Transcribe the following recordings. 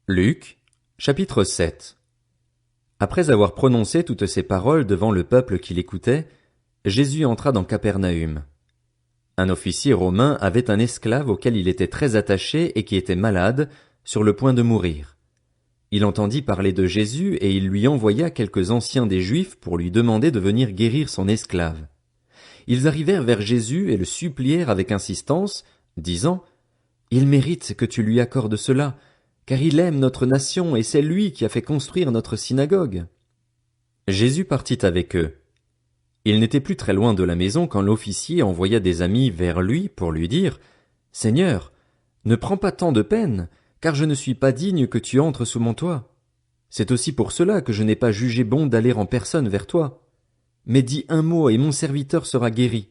Luc, chapitre 7. Après avoir prononcé toutes ces paroles devant le peuple qui l'écoutait, Jésus entra dans Capernaüm. Un officier romain avait un esclave auquel il était très attaché et qui était malade, sur le point de mourir. Il entendit parler de Jésus et il lui envoya quelques anciens des Juifs pour lui demander de venir guérir son esclave. Ils arrivèrent vers Jésus et le supplièrent avec insistance, disant: Il mérite que tu lui accordes cela, car il aime notre nation et c'est lui qui a fait construire notre synagogue. Jésus partit avec eux. Il n'était plus très loin de la maison quand l'officier envoya des amis vers lui pour lui dire: Seigneur, ne prends pas tant de peine, car je ne suis pas digne que tu entres sous mon toit. C'est aussi pour cela que je n'ai pas jugé bon d'aller en personne vers toi. Mais dis un mot et mon serviteur sera guéri.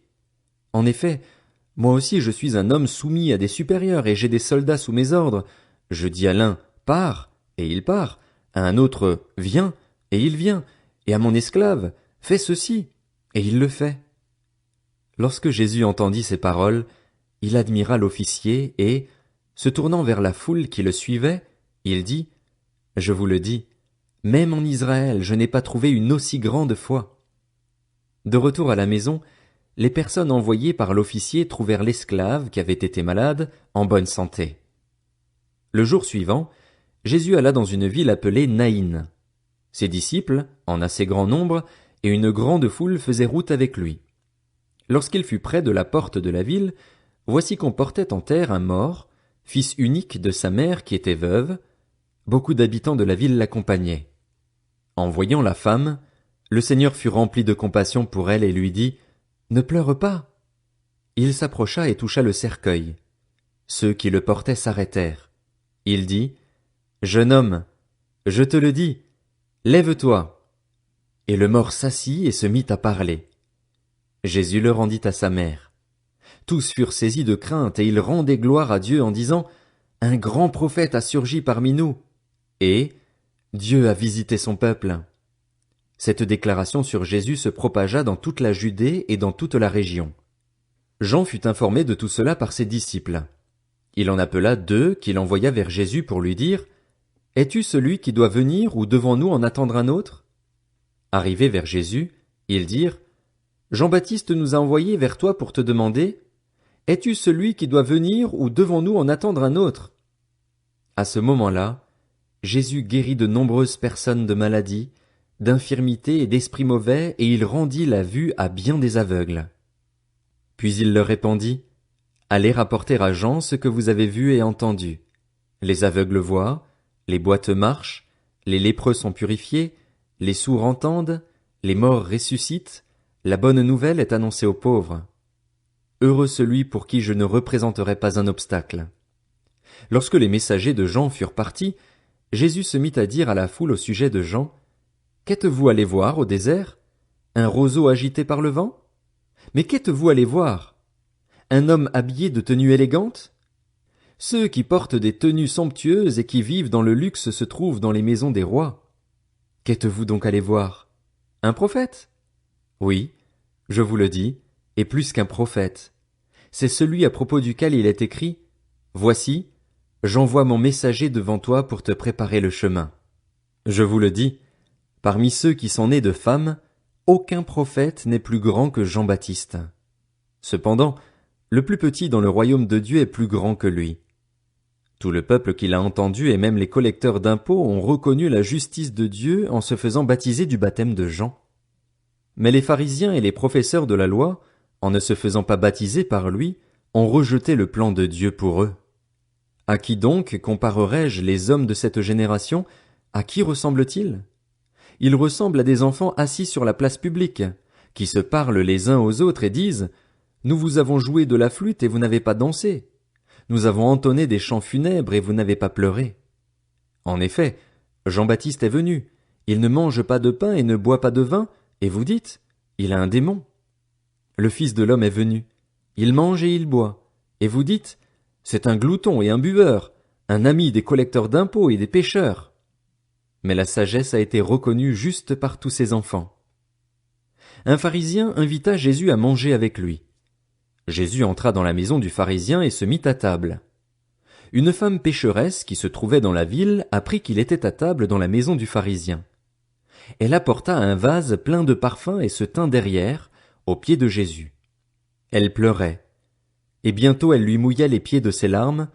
En effet, moi aussi je suis un homme soumis à des supérieurs et j'ai des soldats sous mes ordres. Je dis à l'un: Pars, et il part, à un autre: Viens, et il vient, et à mon esclave: Fais ceci, et il le fait. Lorsque Jésus entendit ces paroles, il admira l'officier et, se tournant vers la foule qui le suivait, il dit: Je vous le dis, même en Israël je n'ai pas trouvé une aussi grande foi. De retour à la maison, les personnes envoyées par l'officier trouvèrent l'esclave qui avait été malade en bonne santé. Le jour suivant, Jésus alla dans une ville appelée Naïn. Ses disciples, en assez grand nombre, et une grande foule faisaient route avec lui. Lorsqu'il fut près de la porte de la ville, voici qu'on portait en terre un mort, fils unique de sa mère qui était veuve. Beaucoup d'habitants de la ville l'accompagnaient. En voyant la femme, le Seigneur fut rempli de compassion pour elle et lui dit: Ne pleure pas. Il s'approcha et toucha le cercueil. Ceux qui le portaient s'arrêtèrent. Il dit: Jeune homme, je te le dis, lève-toi. Et le mort s'assit et se mit à parler. Jésus le rendit à sa mère. Tous furent saisis de crainte et ils rendaient gloire à Dieu en disant: Un grand prophète a surgi parmi nous. Et Dieu a visité son peuple. Cette déclaration sur Jésus se propagea dans toute la Judée et dans toute la région. Jean fut informé de tout cela par ses disciples. Il en appela 2 qu'il envoya vers Jésus pour lui dire: Es-tu celui qui doit venir ou devons-nous en attendre un autre? Arrivés vers Jésus, ils dirent: Jean-Baptiste nous a envoyés vers toi pour te demander: Es-tu celui qui doit venir ou devons-nous en attendre un autre? À ce moment-là, Jésus guérit de nombreuses personnes de maladies, d'infirmités et d'esprits mauvais, et il rendit la vue à bien des aveugles. Puis il leur répondit: Allez rapporter à Jean ce que vous avez vu et entendu. Les aveugles voient, les boiteux marchent, les lépreux sont purifiés, les sourds entendent, les morts ressuscitent, la bonne nouvelle est annoncée aux pauvres. Heureux celui pour qui je ne représenterai pas un obstacle. Lorsque les messagers de Jean furent partis, Jésus se mit à dire à la foule au sujet de Jean: Qu'êtes-vous allé voir au désert? Un roseau agité par le vent? Mais qu'êtes-vous allé voir? Un homme habillé de tenues élégantes? Ceux qui portent des tenues somptueuses et qui vivent dans le luxe se trouvent dans les maisons des rois. Qu'êtes-vous donc allé voir? Un prophète? Oui, je vous le dis, et plus qu'un prophète. C'est celui à propos duquel il est écrit: Voici, j'envoie mon messager devant toi pour te préparer le chemin. Je vous le dis, parmi ceux qui sont nés de femmes, aucun prophète n'est plus grand que Jean-Baptiste. Cependant, le plus petit dans le royaume de Dieu est plus grand que lui. Tout le peuple qui l'a entendu et même les collecteurs d'impôts ont reconnu la justice de Dieu en se faisant baptiser du baptême de Jean. Mais les pharisiens et les professeurs de la loi, en ne se faisant pas baptiser par lui, ont rejeté le plan de Dieu pour eux. À qui donc comparerai-je les hommes de cette génération? À qui ressemblent-ils? Ils ressemblent à des enfants assis sur la place publique, qui se parlent les uns aux autres et disent: Nous vous avons joué de la flûte et vous n'avez pas dansé. Nous avons entonné des chants funèbres et vous n'avez pas pleuré. En effet, Jean-Baptiste est venu. Il ne mange pas de pain et ne boit pas de vin, et vous dites: Il a un démon. Le Fils de l'homme est venu. Il mange et il boit, et vous dites: C'est un glouton et un buveur, un ami des collecteurs d'impôts et des pécheurs. Mais la sagesse a été reconnue juste par tous ses enfants. Un pharisien invita Jésus à manger avec lui. Jésus entra dans la maison du pharisien et se mit à table. une femme pécheresse qui se trouvait dans la ville apprit qu'il était à table dans la maison du pharisien. Elle apporta un vase plein de parfums et se tint derrière, aux pieds de Jésus. Elle pleurait. Et bientôt elle lui mouilla les pieds de ses larmes,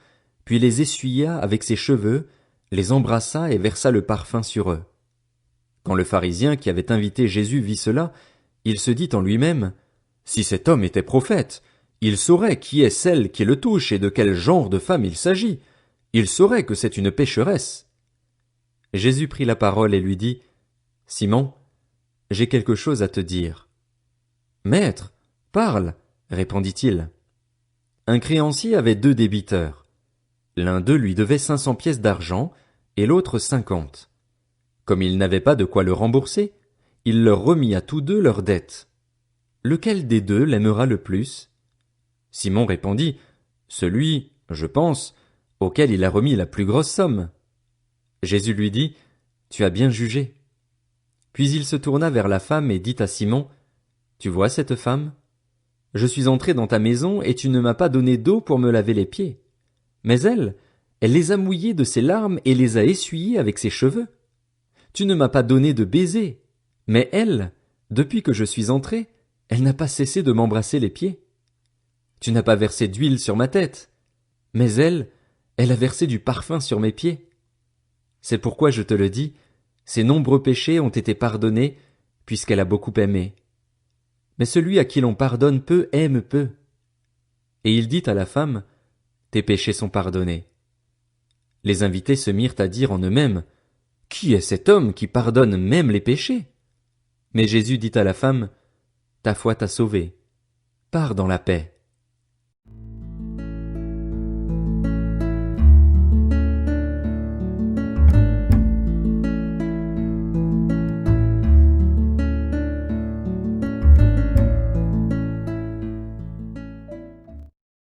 puis les essuya avec ses cheveux, les embrassa et versa le parfum sur eux. Quand le pharisien qui avait invité Jésus vit cela, il se dit en lui-même, « Si cet homme était prophète, il saurait qui est celle qui le touche et de quel genre de femme il s'agit. Il saurait que c'est une pécheresse. » Jésus prit la parole et lui dit, « Simon, j'ai quelque chose à te dire. »« Maître, parle, » répondit-il. Un créancier avait 2 débiteurs. L'un d'eux lui devait 500 pièces d'argent et l'autre 50. Comme il n'avait pas de quoi le rembourser, il leur remit à tous 2 leurs dettes. Lequel des 2 l'aimera le plus? Simon répondit, celui, je pense, auquel il a remis la plus grosse somme. Jésus lui dit, tu as bien jugé. Puis il se tourna vers la femme et dit à Simon, tu vois cette femme? Je suis entré dans ta maison et tu ne m'as pas donné d'eau pour me laver les pieds. Mais elle les a mouillés de ses larmes et les a essuyés avec ses cheveux. Tu ne m'as pas donné de baiser. Mais elle, depuis que je suis entré, elle n'a pas cessé de m'embrasser les pieds. Tu n'as pas versé d'huile sur ma tête. Mais elle a versé du parfum sur mes pieds. C'est pourquoi je te le dis, ses nombreux péchés ont été pardonnés, puisqu'elle a beaucoup aimé. Mais celui à qui l'on pardonne peu aime peu. Et il dit à la femme, tes péchés sont pardonnés. Les invités se mirent à dire en eux-mêmes, qui est cet homme qui pardonne même les péchés? Mais Jésus dit à la femme, ta foi t'a sauvée. Pars dans la paix.